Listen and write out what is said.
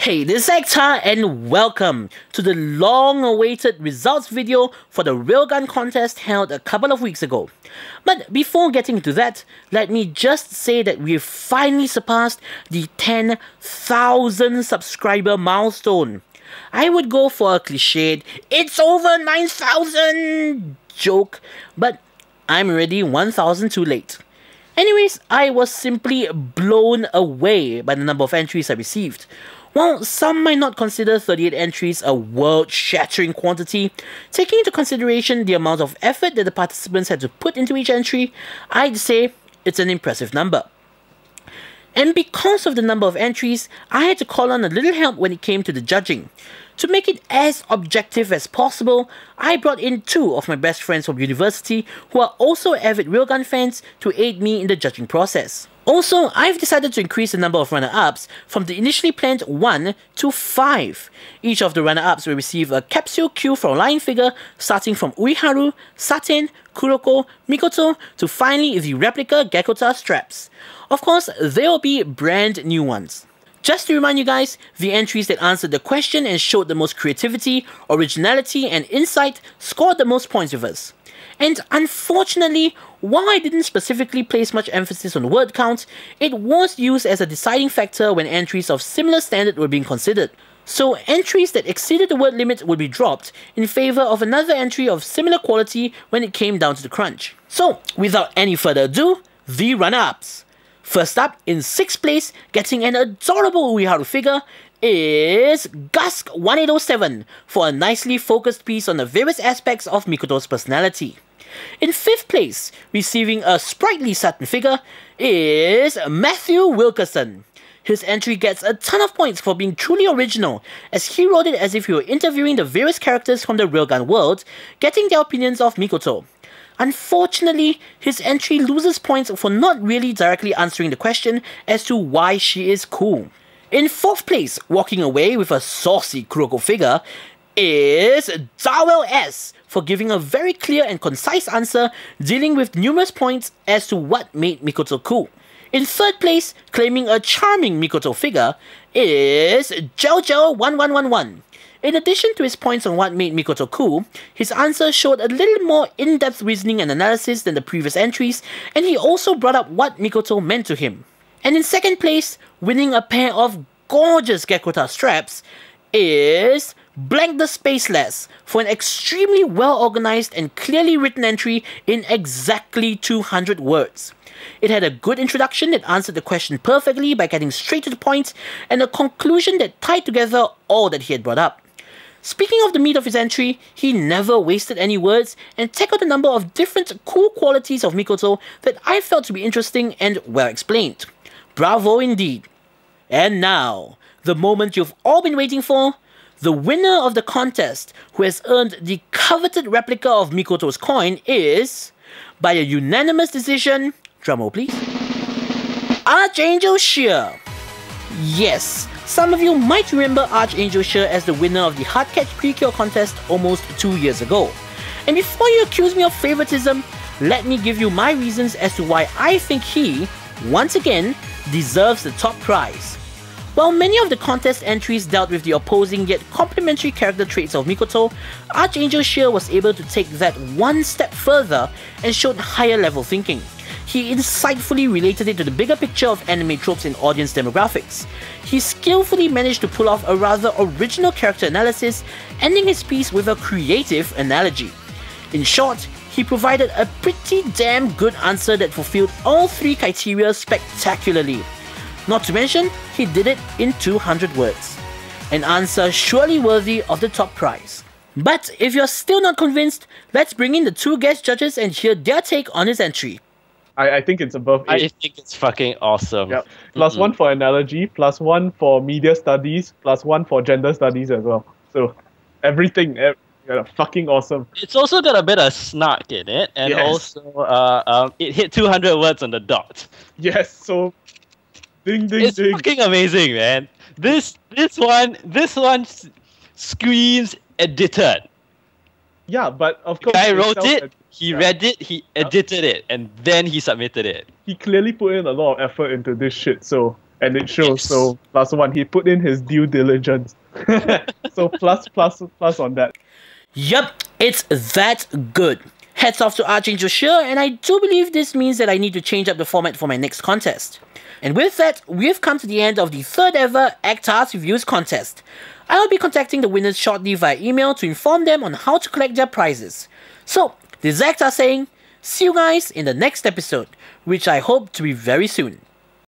Hey, this is Actar and welcome to the long-awaited results video for the Railgun contest held a couple of weeks ago. But before getting into that, let me just say that we've finally surpassed the 10,000 subscriber milestone. I would go for a cliched, "It's over 9,000" joke, but I'm already 1,000 too late. Anyways, I was simply blown away by the number of entries I received. While some might not consider 38 entries a world-shattering quantity, taking into consideration the amount of effort that the participants had to put into each entry, I'd say it's an impressive number. And because of the number of entries, I had to call on a little help when it came to the judging. To make it as objective as possible, I brought in two of my best friends from university who are also avid Railgun fans to aid me in the judging process. Also, I've decided to increase the number of runner-ups from the initially planned 1 to 5. Each of the runner-ups will receive a capsule queue from a line figure starting from Uiharu, Saten, Kuroko, Mikoto to finally the replica Gekota straps. Of course, there will be brand new ones. Just to remind you guys, the entries that answered the question and showed the most creativity, originality and insight scored the most points with us. And unfortunately, while I didn't specifically place much emphasis on word count, it was used as a deciding factor when entries of similar standard were being considered. So entries that exceeded the word limit would be dropped in favour of another entry of similar quality when it came down to the crunch. So, without any further ado, the runner-ups. First up, in 6th place, getting an adorable Uiharu figure, is Gusk1807 for a nicely focused piece on the various aspects of Mikoto's personality. In 5th place, receiving a sprightly Saturn figure, is Matthew Wilkerson. His entry gets a ton of points for being truly original, as he wrote it as if he were interviewing the various characters from the Railgun world, getting their opinions of Mikoto. Unfortunately, his entry loses points for not really directly answering the question as to why she is cool. In 4th place, walking away with a saucy Kuroko figure, is Darwell S for giving a very clear and concise answer dealing with numerous points as to what made Mikoto cool. In 3rd place, claiming a charming Mikoto figure, is Jojo1111. In addition to his points on what made Mikoto cool, his answer showed a little more in-depth reasoning and analysis than the previous entries, and he also brought up what Mikoto meant to him. And in 2nd place, winning a pair of gorgeous Gekota straps, is Blank the Spaceless for an extremely well-organized and clearly written entry in exactly 200 words. It had a good introduction that answered the question perfectly by getting straight to the point, and a conclusion that tied together all that he had brought up. Speaking of the meat of his entry, he never wasted any words and tackled a number of different cool qualities of Mikoto that I felt to be interesting and well explained. Bravo indeed. And now, the moment you've all been waiting for, the winner of the contest, who has earned the coveted replica of Mikoto's coin, is, by a unanimous decision, drumroll please, ArchangelShear. Yes, some of you might remember ArchangelShear as the winner of the Hardcatch Precure contest almost 2 years ago. And before you accuse me of favoritism, let me give you my reasons as to why I think he, once again, deserves the top prize. While many of the contest entries dealt with the opposing yet complementary character traits of Mikoto, ArchangelShear was able to take that one step further and showed higher level thinking. He insightfully related it to the bigger picture of anime tropes and audience demographics. He skillfully managed to pull off a rather original character analysis, ending his piece with a creative analogy. In short, he provided a pretty damn good answer that fulfilled all three criteria spectacularly. Not to mention, he did it in 200 words. An answer surely worthy of the top prize. But if you're still not convinced, let's bring in the two guest judges and hear their take on his entry. I think it's above 8. I think it's fucking awesome. Yep. Plus 1 for analogy, plus 1 for media studies, plus 1 for gender studies as well. So everything, fucking awesome. It's also got a bit of snark in it, and Yes. also it hit 200 words on the dot. Yes, so ding ding It's ding. fucking amazing, man. This one screams edited. Yeah, but of course Guy wrote itself- it, he read it, he edited it, and then he submitted it. He clearly put in a lot of effort into this shit, so And it shows, Yes. so +1. He put in his due diligence. So plus on that. Yup, it's that good. Hats off to ArchangelShear, and I do believe this means that I need to change up the format for my next contest. And with that, we've come to the end of the third ever Actar's Reviews contest. I'll be contacting the winners shortly via email to inform them on how to collect their prizes. So, this is Actar saying, see you guys in the next episode, which I hope to be very soon.